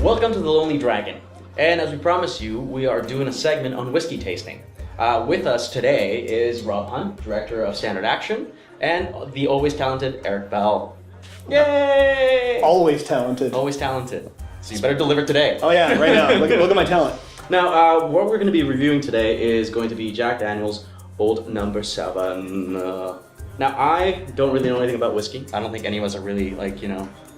Welcome to The Lonely Dragon, and as we promised you, we are doing a segment on whiskey tasting. With us today is Rob Hunt, Director of Standard Action, and the always talented Eric Bell. Yay! Always talented. Always talented. So you better deliver today. Oh yeah, right now. Look at my talent. Now, what we're going to be reviewing today is going to be Jack Daniel's Old Number 7. Now, I don't really know anything about whiskey. I don't think any of us are really,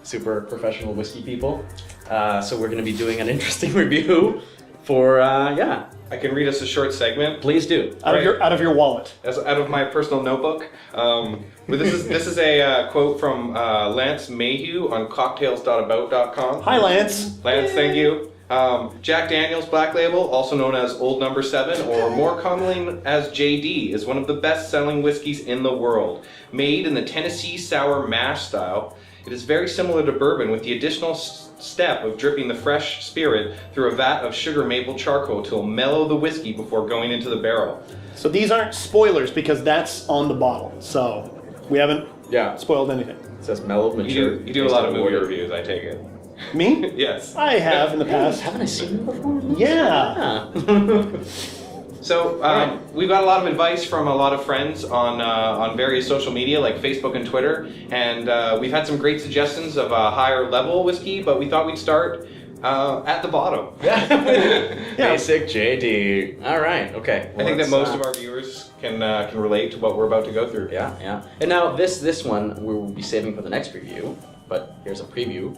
super professional whiskey people. So we're going to be doing an interesting review for, I can read us a short segment. Please do. Out of your wallet. Out of my personal notebook. But this is a quote from Lance Mayhew on cocktails.about.com. Hi, Lance. Lance, thank you. Jack Daniel's Black Label, also known as Old Number 7, or more commonly as JD, is one of the best-selling whiskeys in the world. Made in the Tennessee sour mash style, it is very similar to bourbon, with the additional step of dripping the fresh spirit through a vat of sugar maple charcoal to mellow the whiskey before going into the barrel. So these aren't spoilers because that's on the bottle. So we haven't spoiled anything. It says mellow, mature. You do a lot of movie reviews, I take it. Me? Yes. I have in the past. Haven't I seen you before? Yeah. So we've got a lot of advice from a lot of friends on various social media like Facebook and Twitter, and we've had some great suggestions of a higher level whiskey, but we thought we'd start at the bottom. Basic JD. All right. Okay. I think that most of our viewers can relate to what we're about to go through. Yeah. And now this one we will be saving for the next review, but here's a preview.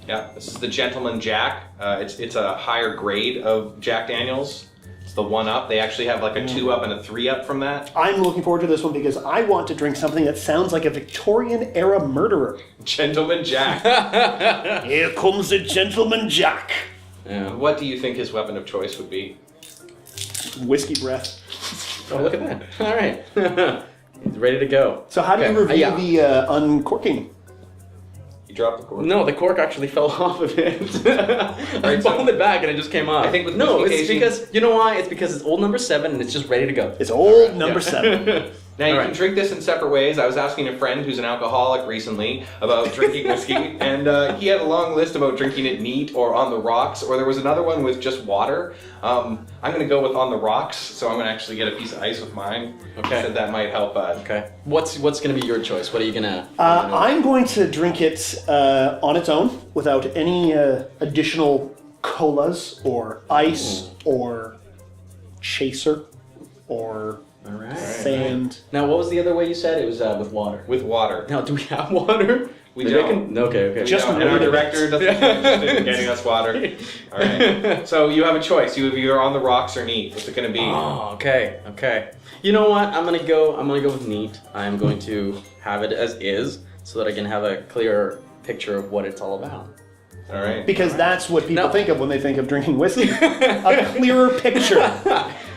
Yeah, this is the Gentleman Jack. It's a higher grade of Jack Daniels. It's the 1-up. They actually have like a 2-up and a 3-up from that. I'm looking forward to this one because I want to drink something that sounds like a Victorian-era murderer. Gentleman Jack. Here comes the Gentleman Jack. Yeah. What do you think his weapon of choice would be? Whiskey breath. Oh, look at that. All right. He's ready to go. So how do you review the uncorking? Drop the cork. No, the cork actually fell off of it. I pulled it back and it just came off. I think with it's tasting... because, you know why? It's because it's Old Number 7 and it's just ready to go. It's Old Number 7. Now you can drink this in separate ways. I was asking a friend who's an alcoholic recently about drinking whiskey, and he had a long list about drinking it neat or on the rocks, or there was another one with just water. I'm going to go with on the rocks, so I'm going to actually get a piece of ice with mine. Okay. Said that might help. Okay. What's going to be your choice? What are you going to... I'm going to drink it on its own without any additional colas or ice or chaser or... All right. Sand. Now, what was the other way you said? It was with water. With water. Now, do we have water? We don't. Okay. Just and our director doesn't interested in getting us water. All right. So you have a choice. You have either on the rocks or neat. What's it going to be? Oh, okay. You know what? I'm gonna go with neat. I'm going to have it as is, so that I can have a clearer picture of what it's all about. All right. Because that's what people think of when they think of drinking whiskey. A clearer picture.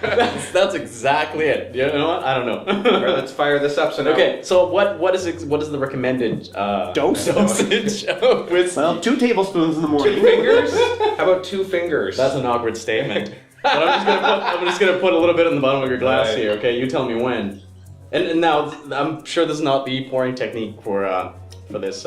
That's exactly it. You know what? I don't know. All right, let's fire this up. So now, okay, so what is the recommended dosage of whiskey? Well, 2 tablespoons in the morning. 2 fingers? How about 2 fingers? That's an awkward statement. But I'm just gonna put a little bit in the bottom of your glass here. Okay, you tell me when. And now I'm sure this is not the pouring technique for this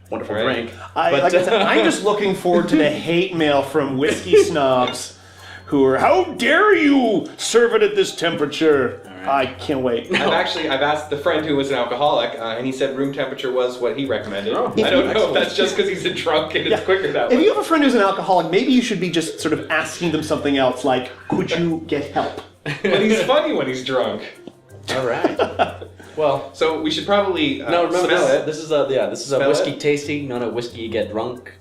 wonderful drink. Like I said, I'm just looking forward to the hate mail from whiskey snobs who are, how dare you serve it at this temperature? Right. I can't wait. I've asked the friend who was an alcoholic, and he said room temperature was what he recommended. Oh, I don't know if that's just because he's a drunk and it's quicker that way. If you have a friend who's an alcoholic, maybe you should be just sort of asking them something else, like, could you get help? But he's funny when he's drunk. All right. Well, so we should probably no. Remember smell it. This is a whiskey tasting, not a whiskey get drunk.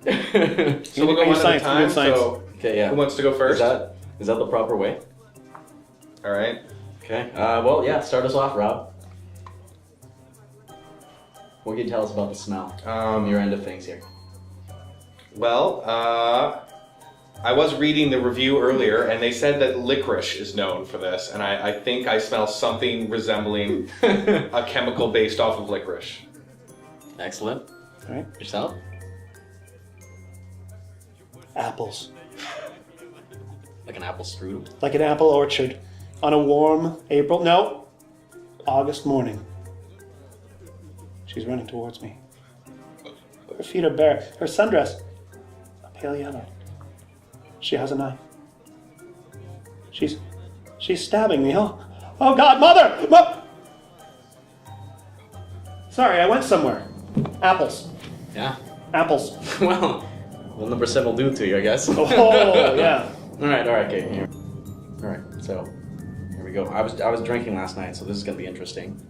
So we'll go one at a time. So okay, yeah. Who wants to go first? Is that the proper way? All right. Okay. Well, yeah. Start us off, Rob. What can you tell us about the smell from your end of things here? Well, I was reading the review earlier, and they said that licorice is known for this, and I think I smell something resembling a chemical based off of licorice. Excellent. All right. Yourself? Apples. Like an apple strudel? Like an apple orchard on a warm April. No, August morning. She's running towards me. Her feet are bare. Her sundress, a pale yellow. She has a knife. She's stabbing me. Oh God, Mother! Sorry, I went somewhere. Apples. Yeah. Apples. Well, number 7 will do it to you, I guess. Oh, yeah. All right, okay. Here. All right, so here we go. I was drinking last night, so this is gonna be interesting.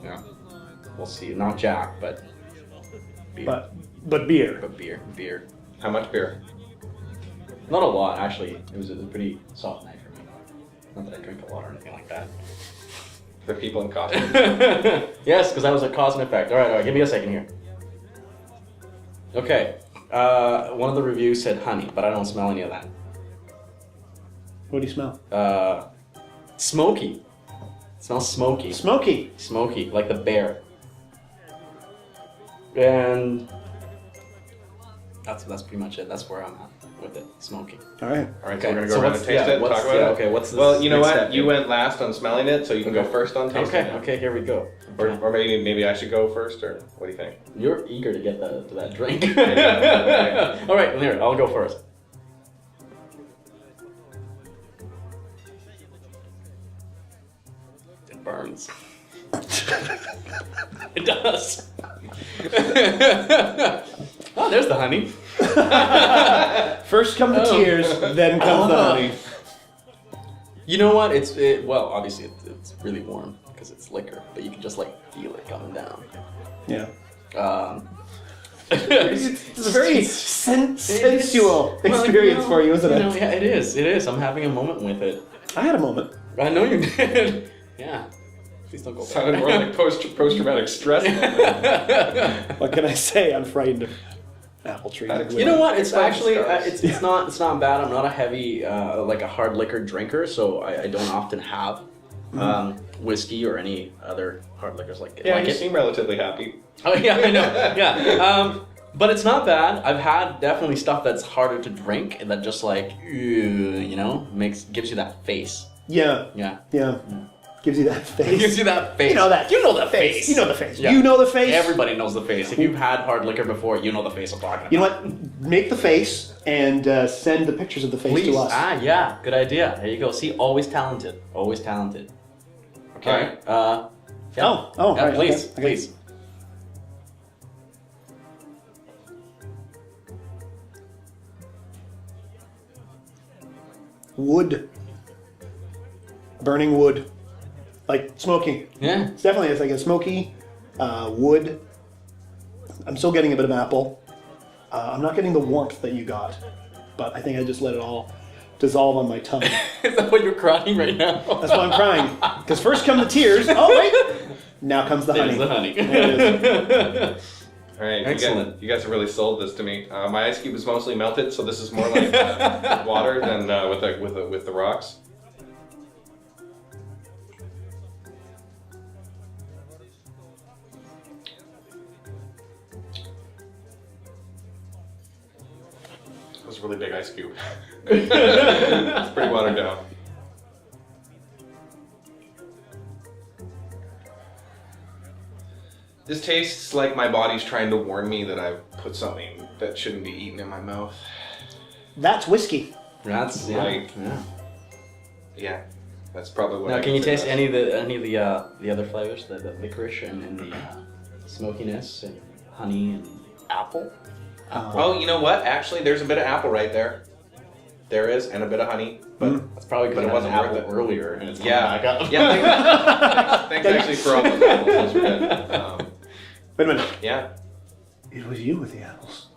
Yeah. We'll see. Not Jack, but beer. But beer. But beer. How much beer? Not a lot, actually. It was a pretty soft night for me. Not that I drink a lot or anything like that. The people in costume. Yes, because that was a cause and effect. All right, give me a second here. Okay. One of the reviews said honey, but I don't smell any of that. What do you smell? Smoky. It smells smoky. Smoky. Smoky, like the bear. And that's pretty much it. That's where I'm at with it. Smoky. All right. All right, Okay, so we're gonna go so around what's- and taste yeah, it. what's- Talk about yeah, it. okay, what's this Well, you know next what? step You here? went last on smelling it, so you can go first on tasting it. Okay, here we go. Or maybe I should go first, or what do you think? You're eager to get to that drink. Yeah. All right, here, I'll go first. It burns. It does. Oh, there's the honey. First come the tears, then comes the honey. You know what? Well, obviously it's really warm because it's liquor, but you can just like feel it coming down. Yeah. It's a very sensual experience for you, isn't it? Yeah, it is. It is. I'm having a moment with it. I had a moment. I know you did. Yeah. Please don't go back. Sounded more like post-traumatic stress. What can I say? I'm frightened of apple trees. You know what? It's actually Scars. it's not bad. I'm not a heavy like a hard liquor drinker, so I don't often have whiskey or any other hard liquors like Yeah, like you it. seem relatively happy. Oh yeah, I know. Yeah. But it's not bad. I've had definitely stuff that's harder to drink and that just like gives you that face. Yeah. Yeah. Yeah. Gives you that face. Gives you that face. You know that. You know the face. You know the face. Yeah. You know the face. Everybody knows the face. If you've had hard liquor before, you know the face I'm talking about. You know what? Make the face and send the pictures of the face Please. to us. Yeah. Good idea. There you go. See, always talented. Always talented. Okay. Oh, Yeah, right, please. okay. Please. Wood. Burning wood. Like smoky. Yeah. It's definitely it's like a smoky wood. I'm still getting a bit of apple. I'm not getting the warmth that you got, but I think I just let it all dissolve on my tongue. Is that why you're crying right now? That's why I'm crying. Because first come the tears. Oh, wait. Now comes the honey. There's the honey. There it is. All right, Excellent. You guys have really sold this to me. My ice cube is mostly melted, so this is more like water than with the rocks. That was a really big ice cube. It's pretty watered down. This tastes like my body's trying to warn me that I've put something that shouldn't be eaten in my mouth. That's whiskey. That's Like- yeah. Yeah, that's probably what. Now, I can you consider taste that. any of the other flavors, the licorice and the smokiness and honey and apple? Oh, you know what? Actually, there's a bit of apple right there. There is, and a bit of honey. But That's probably because But it it wasn't wasn't apple worth it. earlier and it's coming yeah, back up. yeah. Thanks actually for all those apples. Those were good. Wait a minute. Yeah. It was you with the apples.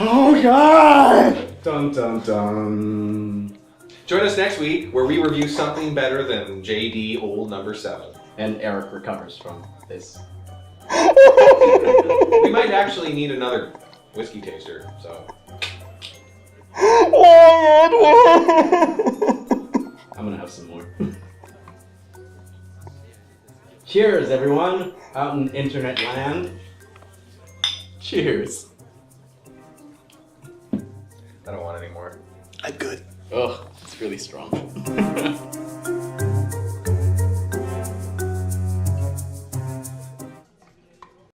Oh, God! Dun dun dun. Join us next week where we review something better than JD Old Number 7. And Eric recovers from this. We might actually need another whiskey taster, so. I'm gonna have some more. Cheers, everyone, out in internet land. Cheers. I don't want any more. I'm good. Ugh, it's really strong.